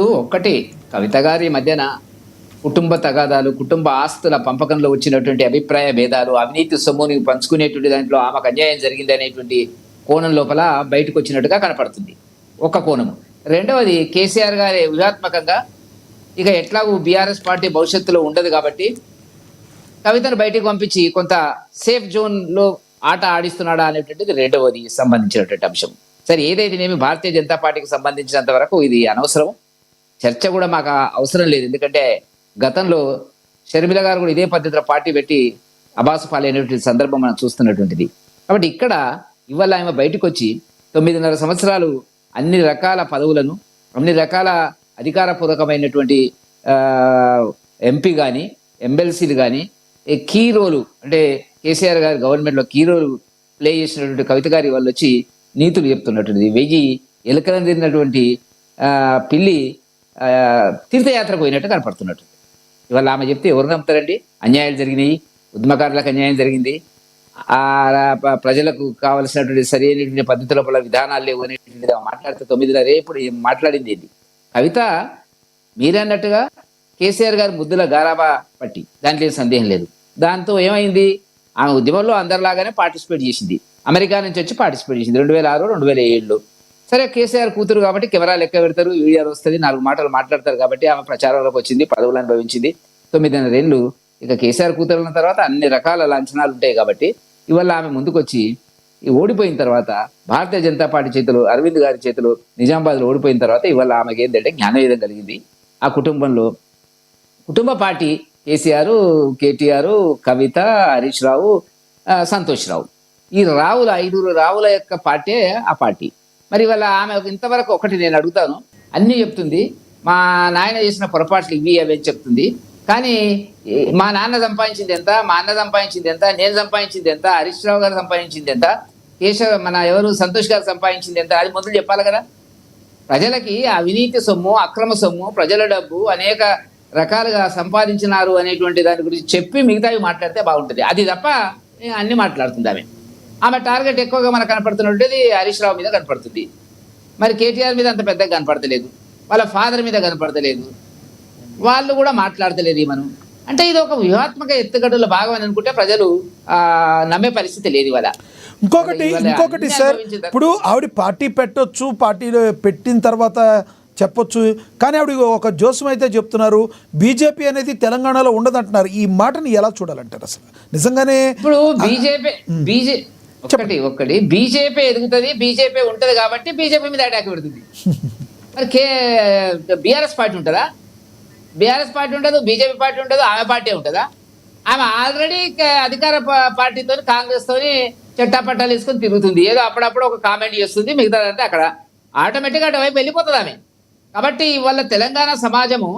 ఒక్కటి కవిత గారి మధ్యన కుటుంబ తగాదాలు, కుటుంబ ఆస్తుల పంపకంలో వచ్చినటువంటి అభిప్రాయ భేదాలు, అవినీతి సొమ్ముని పంచుకునేటువంటి దాంట్లో ఆమెకు అన్యాయం జరిగింది అనేటువంటి కోణం లోపల బయటకు వచ్చినట్టుగా కనపడుతుంది. ఒక కోణము. రెండవది కేసీఆర్ గారి వ్యూహాత్మకంగా ఇక ఎట్లాగూ బీఆర్ఎస్ పార్టీ భవిష్యత్తులో ఉండదు కాబట్టి కవితను బయటకు పంపించి కొంత సేఫ్ జోన్లో ఆట ఆడిస్తున్నాడా అనేటువంటిది రెండవది సంబంధించినటువంటి అంశం. సరే, ఏదైతేనేమి భారతీయ జనతా పార్టీకి సంబంధించినంత వరకు ఇది అనవసరం, చర్చ కూడా మాకు అవసరం లేదు. ఎందుకంటే గతంలో షర్మిల గారు కూడా ఇదే పద్ధతిలో పార్టీ పెట్టి అబాసు పాలైనటువంటి సందర్భం మనం చూస్తున్నటువంటిది. కాబట్టి ఇక్కడ ఇవాళ ఆమె బయటకు వచ్చి 9.5 సంవత్సరాలు అన్ని రకాల పదవులను, అన్ని రకాల అధికారపూర్వకమైనటువంటి ఎంపీ కానీ, ఎమ్మెల్సీలు కానీ కీ రోలు, అంటే కేసీఆర్ గారి గవర్నమెంట్లో కీ రోలు ప్లే చేసినటువంటి కవిత గారి వాళ్ళు వచ్చి నీతులు చెప్తున్నటువంటిది. 1000 ఎలుకలను తిరిగినటువంటి పిల్లి తీర్థయాత్రకు పోయినట్టు కనపడుతున్నట్టు. ఇవాళ ఆమె చెప్తే ఎవరు నమ్ముతారండి? అన్యాయాలు జరిగినాయి, ఉద్యమకారులకు అన్యాయం జరిగింది, ప్రజలకు కావలసినటువంటి సరైనటువంటి పద్ధతి లోపల విధానాలు లేవు అనేటువంటిది మాట్లాడితే 9 రేపు మాట్లాడింది ఏంటి? కవిత మీరన్నట్టుగా కేసీఆర్ గారు ముద్దుల గారాబా పట్టి, దాంట్లో ఏం సందేహం లేదు. దాంతో ఏమైంది? ఆమె ఉద్యమంలో అందరిలాగానే పార్టిసిపేట్ చేసింది, అమెరికా నుంచి వచ్చి పార్టిసిపేట్ చేసింది 2006, 2007లో. సరే, కేసీఆర్ కూతురు కాబట్టి కెమెరా లెక్క పెడతారు, వీడియోలు వస్తుంది, 4 మాటలు మాట్లాడతారు కాబట్టి ఆమె ప్రచారంలోకి వచ్చింది, పదవులు అనుభవించింది. 9.5 ఏళ్ళు ఇక కేసీఆర్ కూతురు ఉన్న తర్వాత అన్ని రకాల లాంఛనాలు ఉంటాయి కాబట్టి ఇవాళ ఆమె ముందుకొచ్చి ఓడిపోయిన తర్వాత భారతీయ జనతా పార్టీ చేతులు, అరవింద్ గారి చేతులు నిజామాబాద్లో ఓడిపోయిన తర్వాత ఇవాళ ఆమెకి ఏంటంటే జ్ఞానోదయం కలిగింది. ఆ కుటుంబంలో కుటుంబ పార్టీ కేసీఆర్, కేటీఆర్, కవిత, హరీష్ రావు, సంతోష్ రావు, ఈ రావుల 5 రావుల యొక్క పార్టీ ఆ పార్టీ. మరి ఇవాళ ఆమె ఇంతవరకు ఒకటి నేను అడుగుతాను, అన్నీ చెప్తుంది, మా నాయన చేసిన పొరపాట్లు ఇవి అవి చెప్తుంది, కానీ మా నాన్న సంపాదించింది ఎంత, మా అన్న సంపాదించింది ఎంత, నేను సంపాదించింది ఎంత, హరీష్ రావు గారు సంపాదించింది ఎంత, సంతోష్ గారు సంపాదించింది ఎంత, అది మొదలు చెప్పాలి కదా. ప్రజలకి అవినీతి సొమ్ము, అక్రమ సొమ్ము, ప్రజల డబ్బు అనేక రకాలుగా సంపాదించినారు అనేటువంటి దాని గురించి చెప్పి మిగతావి మాట్లాడితే బాగుంటుంది. అది తప్ప అన్ని మాట్లాడుతుంది ఆమె టార్గెట్ ఎక్కువగా మనకు కనపడుతున్నది హరీష్ రావు మీద కనపడుతుంది. మరి కేటీఆర్ మీద అంత పెద్దగా కనపడతలేదు, వాళ్ళ ఫాదర్ మీద కనపడతలేదు, వాళ్ళు కూడా మాట్లాడతలేదు మనం. అంటే ఇది ఒక వ్యూహాత్మక ఎత్తుగడల భాగం అని అనుకుంటే ప్రజలు నమ్మే పరిస్థితి లేదు ఇవాళ. ఇంకొకటి సార్, ఇప్పుడు ఆవిడ పార్టీ పెట్టొచ్చు, పార్టీలో పెట్టిన తర్వాత చెప్పొచ్చు, కానీ ఆవిడ ఒక జోస్యం అయితే చెప్తున్నారు, బీజేపీ అనేది తెలంగాణలో ఉండదంటున్నారు. ఈ మాటని ఎలా చూడాలంటారు అసలు? నిజంగానే ఇప్పుడు ఒక్కటి బీజేపీ ఎదుగుతుంది, బీజేపీ ఉంటది కాబట్టి బీజేపీ మీద అటాక్ పెడుతుంది. మరి బీఆర్ఎస్ పార్టీ ఉంటుందా? బీఆర్ఎస్ పార్టీ ఉండదు, బీజేపీ పార్టీ ఉండదు, ఆమె పార్టీ ఉంటుందా? ఆమె ఆల్రెడీ అధికార పార్టీతో, కాంగ్రెస్ తోని చెట్టాపట్టాలు వేసుకొని తిరుగుతుంది. ఏదో అప్పుడప్పుడు ఒక కామెంట్ చేస్తుంది, మిగతాదంటే అక్కడ ఆటోమేటిక్గా అటువైపు వెళ్ళిపోతుంది ఆమె. కాబట్టి ఇవాళ తెలంగాణ సమాజము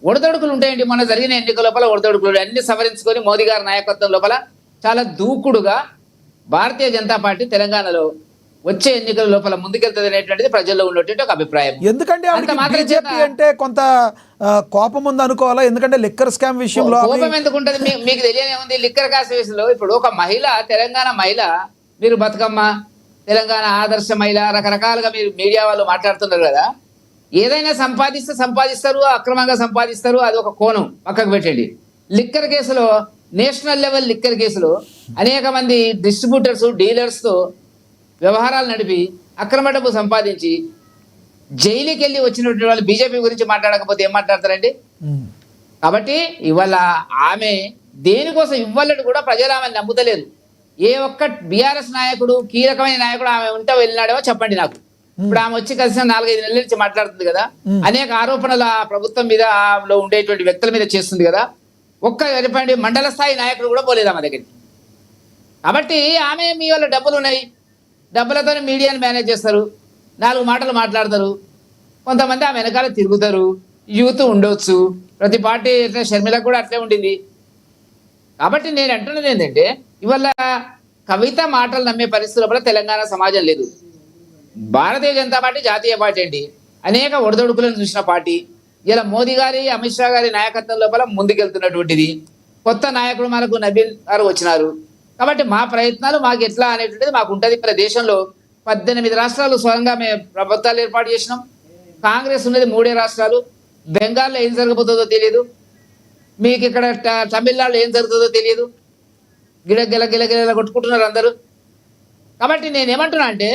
ఒడదొడుకులు ఉంటాయండి. మొన్న జరిగిన ఎన్నికల లోపల ఒడదొడుకులు అన్ని సవరించుకొని మోదీ గారి నాయకత్వం లోపల చాలా దూకుడుగా భారతీయ జనతా పార్టీ తెలంగాణలో వచ్చే ఎన్నికల లోపల ముందుకెళ్తుంది అనేటువంటిది ప్రజల్లో ఉన్నటువంటి ఒక అభిప్రాయం. ఎందుకంటే అంటే కొంత కోపం ఉంది అనుకోవాలా? ఎందుకంటే లిక్కర్ స్కామ్ విషయంలో కోపం ఎందుకు ఉంటుంది? మీకు తెలియనే ఉంది. లిక్కర్ కాస్ విషయంలో ఇప్పుడు ఒక మహిళ, తెలంగాణ మహిళ, మీరు బతుకమ్మ, తెలంగాణ ఆదర్శ మహిళ, రకరకాలుగా మీరు మీడియా వాళ్ళు మాట్లాడుతున్నారు కదా. ఏదైనా సంపాదిస్తారు, అక్రమంగా సంపాదిస్తారు, అది ఒక కోణం పక్కకు పెట్టండి. లిక్కర్ కేసులో, నేషనల్ లెవెల్ లిక్కర్ కేసులో అనేక మంది డిస్ట్రిబ్యూటర్స్, డీలర్స్తో వ్యవహారాలు నడిపి అక్రమ డబ్బు సంపాదించి జైలుకి వెళ్ళి వచ్చినటువంటి వాళ్ళు బీజేపీ గురించి మాట్లాడకపోతే ఏం మాట్లాడతారండి? కాబట్టి ఇవాళ ఆమె దేనికోసం ఇవ్వాలని కూడా ప్రజలు ఆమె నమ్ముతలేదు. ఏ ఒక్క బీఆర్ఎస్ నాయకుడు, కీలకమైన నాయకుడు ఆమె ఉంటే వెళ్ళినాడేమో చెప్పండి నాకు. ఇప్పుడు ఆమె వచ్చి కలిసిన 4-5 నెలల నుంచి మాట్లాడుతుంది కదా, అనేక ఆరోపణలు ఆ ప్రభుత్వం మీద, ఉండేటువంటి వ్యక్తుల మీద చేస్తుంది కదా. చెప్పండి, మండల స్థాయి నాయకుడు కూడా పోలేదు ఆమె దగ్గరికి. కాబట్టి ఆమె మీ వల్ల డబ్బులు ఉన్నాయి, డబ్బులతో మీడియాని మేనేజ్ చేస్తారు, 4 మాటలు మాట్లాడతారు, కొంతమంది ఆమె వెనకాల తిరుగుతారు, యూత్ ఉండొచ్చు, ప్రతి పార్టీ షర్మిల కూడా అట్లే ఉండింది. కాబట్టి నేను అంటున్నది ఏంటంటే ఇవాళ కవిత మాటలు నమ్మే పరిస్థితుల వల్ల తెలంగాణ సమాజం లేదు. భారతీయ జనతా పార్టీ జాతీయ పార్టీ అండి, అనేక ఒడదొడుకులను చూసిన పార్టీ. ఇలా మోదీ గారి, అమిత్ షా గారి నాయకత్వం లోపల ముందుకెళ్తున్నటువంటిది. కొత్త నాయకుడు మనకు నబీల్ గారు వచ్చినారు కాబట్టి మా ప్రయత్నాలు మాకు ఎట్లా అనేటువంటిది మాకు ఉంటుంది. మన దేశంలో 18 రాష్ట్రాలు స్వయంగా మేము ప్రభుత్వాలు ఏర్పాటు చేసినాం, కాంగ్రెస్ ఉన్నది 3 రాష్ట్రాలు. బెంగాల్లో ఏం జరగబోతుందో తెలియదు, మీకు ఇక్కడ తమిళనాడులో ఏం జరుగుతుందో తెలియదు. గిల కొట్టుకుంటున్నారు అందరూ. కాబట్టి నేనేమంటున్నా అంటే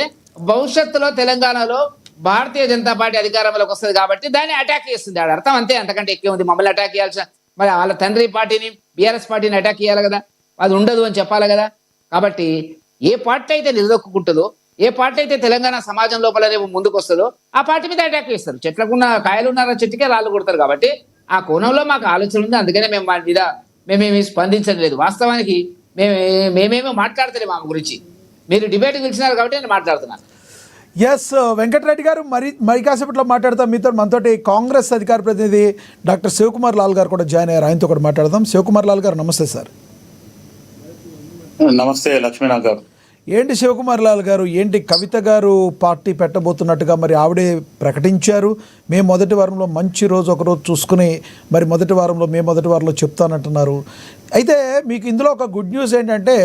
భవిష్యత్తులో తెలంగాణలో భారతీయ జనతా పార్టీ అధికారంలోకి వస్తుంది కాబట్టి దాన్ని అటాక్ చేస్తుంది. ఆడ అర్థం అంతే, అంతకంటే ఎక్కువ ఉంది. మమ్మల్ని అటాక్ చేయాల్సిన, మరి వాళ్ళ తండ్రి పార్టీని బీఆర్ఎస్ పార్టీని అటాక్ చేయాలి కదా, అది ఉండదు అని చెప్పాలి కదా. కాబట్టి ఏ పార్టీ అయితే నిలదొక్కుంటుందో, ఏ పార్టీ అయితే తెలంగాణ సమాజం లోపల రేపు ముందుకు వస్తుందో ఆ పార్టీ మీద అటాక్ చేస్తారు. చెట్లకున్న కాయలు ఉన్నారా చెట్టుకే రాళ్ళు కొడతారు. కాబట్టి ఆ కోణంలో మాకు ఆలోచన ఉంది. అందుకనే మేము వాటి మీద మేమేమి స్పందించడం లేదు. వాస్తవానికి మేమేమో మాట్లాడతలేము ఆమె గురించి. మీరు డిబేట్ పిలిచినారు కాబట్టి నేను మాట్లాడుతున్నాను. ఎస్ వెంకటరెడ్డి గారు, మరి కాసేపట్లో మాట్లాడతాం మీతో. మనతోటి కాంగ్రెస్ అధికార ప్రతినిధి డాక్టర్ శివకుమార్ లాల్ గారు కూడా జాయిన్ అయ్యారు. ఆయనతో కూడా మాట్లాడదాం. శివకుమార్ లాల్ గారు నమస్తే సార్. నమస్తే లక్ష్మీనాథ్ గారు. ఏంటి శివకుమార్ లాల్ గారు, ఏంటి కవిత గారు పార్టీ పెట్టబోతున్నట్టుగా మరి ఆవిడే ప్రకటించారు. మే మొదటి వారంలో మంచి రోజు ఒకరోజు చూసుకుని మరి మొదటి వారంలో చెప్తానంటున్నారు. అయితే మీకు ఇందులో ఒక గుడ్ న్యూస్ ఏంటంటే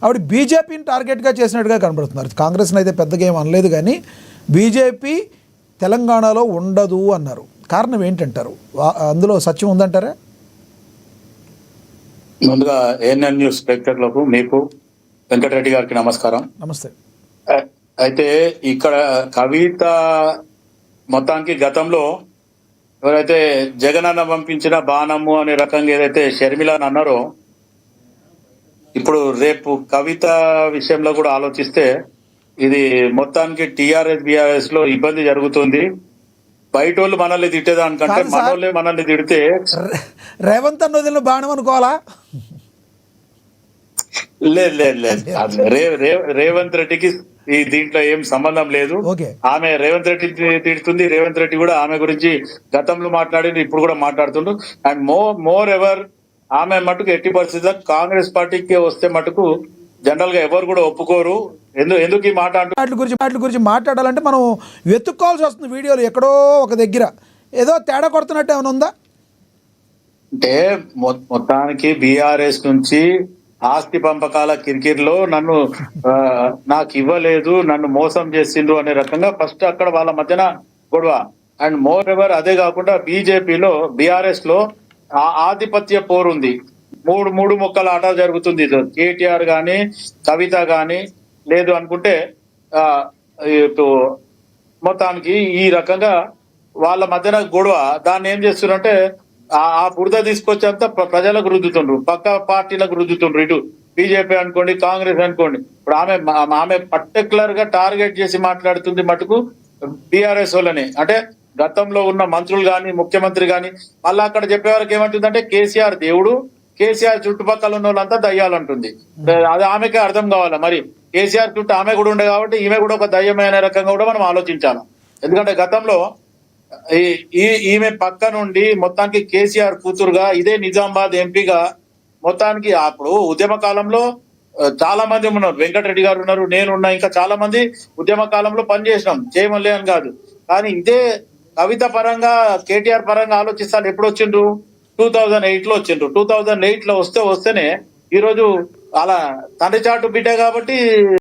ఆవిడ బీజేపీని టార్గెట్గా చేసినట్టుగా కనబడుతున్నారు. కాంగ్రెస్ని అయితే పెద్దగా ఏం అనలేదు, కానీ బీజేపీ తెలంగాణలో ఉండదు అన్నారు. కారణం ఏంటంటారు? అందులో సత్యం ఉందంటారా? ముందుగా ఏఎన్ఎన్ న్యూస్ ప్రేక్షకులకు, మీకు వెంకటరెడ్డి గారికి నమస్కారం. నమస్తే. అయితే ఇక్కడ కవిత మొత్తానికి గతంలో ఎవరైతే జగనన్న పంపించిన బాణము అనే రకంగా ఏదైతే షర్మిలాని అన్నారో, ఇప్పుడు రేపు కవిత విషయంలో కూడా ఆలోచిస్తే ఇది మొత్తానికి టీఆర్ఎస్ బీఆర్ఎస్ లో ఇబ్బంది జరుగుతుంది. బయట వాళ్ళు మనల్ని తిట్టేదానికంటే మనోళ్ళే మనల్ని తిడితే రేవంత్ అన్న వదిలిన బాణం అనుకోవాలా? లేదు రేవంత్ రెడ్డికి ఈ దీంట్లో ఏం సంబంధం లేదు. ఆమె రేవంత్ రెడ్డి తిడుతుంది, రేవంత్ రెడ్డి కూడా ఆమె గురించి గతంలో మాట్లాడింది, ఇప్పుడు కూడా మాట్లాడుతుండ్రు. అండ్ మోర్ ఎవర్ ఆమె మటుకు ఎట్టి పరిస్థితుల్లో కాంగ్రెస్ పార్టీకి వస్తే మటుకు జనరల్ గా ఎవరు కూడా ఒప్పుకోరు. ఎందుకు ఈ మాట వాటి గురించి మాట్లాడాలంటే మనం వెతుక్కోవాల్సి వస్తుంది. వీడియోలు ఎక్కడో ఒక దగ్గర ఏదో తేడా కొడుతున్నట్టు ఏమైనా ఉందా అంటే మొత్తానికి బీఆర్ఎస్ నుంచి ఆస్తి పంపకాల కిరికిరిలో నాకు ఇవ్వలేదు, నన్ను మోసం చేసిండ్రు అనే రకంగా ఫస్ట్ అక్కడ వాళ్ళ మధ్యన గొడవ. అండ్ మోర్ ఎవర్ అదే కాకుండా బీజేపీలో బీఆర్ఎస్ లో ఆధిపత్య పోరుంది. మూడు ముక్కల ఆట జరుగుతుంది. కేటీఆర్ గాని కవిత గాని లేదు అనుకుంటే మొత్తానికి ఈ రకంగా వాళ్ళ మధ్యన గొడవ. దాన్ని ఏం చేస్తున్నారంటే ఆ బురద తీసుకొచ్చేంత ప్రజలకు రుద్దుతుండ్రు, పక్క పార్టీలకు రుద్దుతుండ్రు. ఇటు బీజేపీ అనుకోండి, కాంగ్రెస్ అనుకోండి. ఇప్పుడు ఆమె పర్టికులర్ గా టార్గెట్ చేసి మాట్లాడుతుంది మటుకు బీఆర్ఎస్ వాళ్ళని. అంటే గతంలో ఉన్న మంత్రులు గాని ముఖ్యమంత్రి గాని మళ్ళీ అక్కడ చెప్పే వరకు ఏమంటుందంటే కేసీఆర్ దేవుడు, కేసీఆర్ చుట్టుపక్కల ఉన్న వాళ్ళంతా దయ్యాలంటుంది. అది ఆమెకే అర్థం కావాలా. మరి కేసీఆర్ చుట్టూ ఆమె కూడా ఉండే కాబట్టి ఈమె కూడా ఒక దయ్యమైన రకంగా కూడా మనం ఆలోచించాలి. ఎందుకంటే గతంలో ఈమె పక్క నుండి మొత్తానికి కేసీఆర్ కూతురుగా ఇదే నిజామాబాద్ ఎంపీగా మొత్తానికి అప్పుడు ఉద్యమ కాలంలో చాలా మంది ఉన్నారు. వెంకటరెడ్డి గారు ఉన్నారు, నేనున్నా, ఇంకా చాలా మంది ఉద్యమ కాలంలో పనిచేసినాం, చేయమలే అని కాదు. కానీ ఇదే కవిత పరంగా కేటీఆర్ పరంగా ఆలోచిస్తాను ఎప్పుడు వచ్చిండ్రు? 2008 లో వచ్చిండ్రు. 2008 లో వస్తేనే ఈరోజు అలా తండ్రి చాటు బిడ్డ కాబట్టి